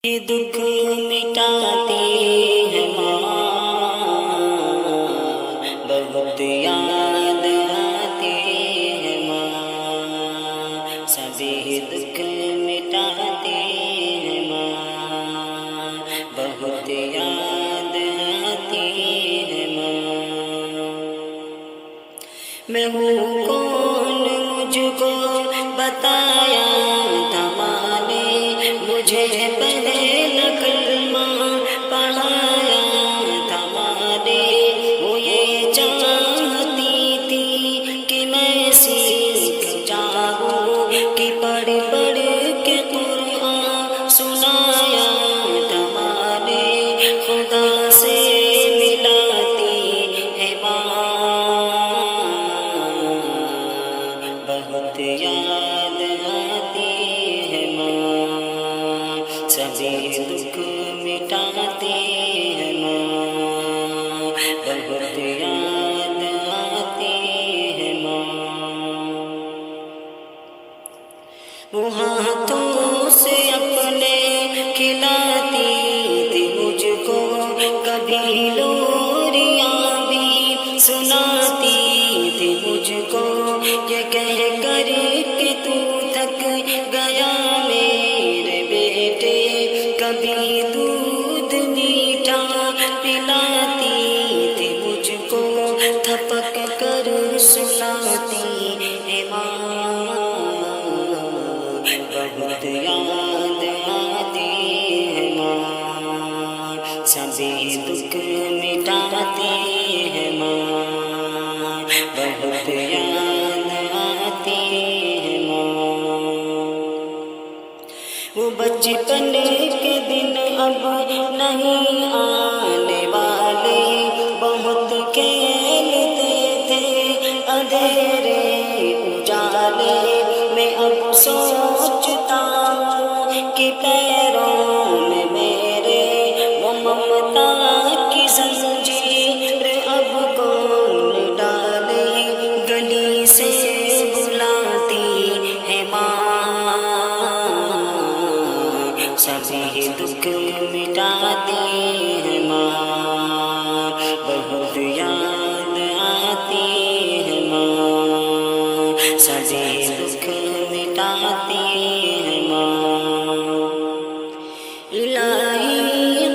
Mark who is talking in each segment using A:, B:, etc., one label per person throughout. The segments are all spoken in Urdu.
A: یہ دکھ مٹاتے ہیں ماں، بہت یاد آتے ہیں ماں، سبھی دکھ مٹاتے ہیں ماں، بہت یاد آتے ہیں ماں۔ میں ہوں کون مجھ کو بتایا تھا ماں نے، مجھے پہلے کلمہ پڑھایا تھا ماں نے، وہ یہ چاہتی تھی کہ میں سیکھ جاؤں، کہ پڑھ پڑھ کے قرآن سنایا تھا ماں نے، خدا سے ملاتی ہے ماں، بہت یاد آتی ہے ماں، سبھی دکھ مٹاتی ہے ماں، بہت یاد آتی ہے ماں۔ وہ ہاتھوں سے اپنے کھلاتی تھی مجھ کو، کبھی لوریاں بھی سناتی تھی مجھ کو، یہ کہہ کر کہ تو تھک گیا میرے بیٹے، کبھی دودھ میٹھا پلاتی تھی مجھ کو، تھپک کر سناتی ہے ماں، بہت یاد آتی ہے ماں، سبھی دکھ مٹاتی ہے ماں، بہت یاد آتی ہے ماں۔ وہ بچپن کے دن اب نہیں آنے والے، بہت کھیلتے تھے اندھیرے اجالے، میں اب سوچتا ہوں کہ پیروں میں میرے وہ ممتا کی زنجیر اب کون ڈالے، گلی سے بلاتی ہے ماں، سبھی دکھ مٹاتی ہے ماں، بہت یاد آتی ہے ماں، سبھی دکھ مٹاتی ہے ماں۔ الہی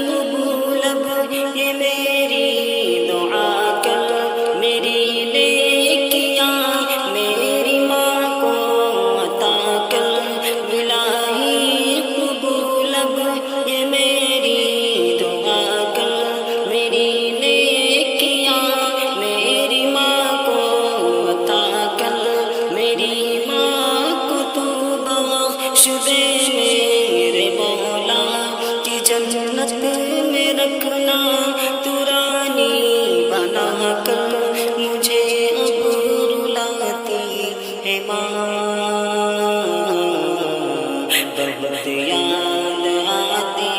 A: قبول اب یہ میری دعا کر، میری نیکیاں میری ماں کو عطا کر، الہی قبول اب یہ میری دعا کر، میری نیکیاں میری ماں کو عطا کر، میری ماں کو تو بخش دے میرے مولا، کہ جنت میں رکھنا تو رانی بنا کر، مجھے اب رلاتی ہے ماں، بہت یاد آتی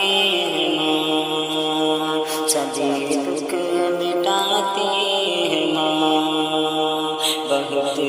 A: ہے ماں، سبھی دکھ مٹاتی ہے ماں، بہت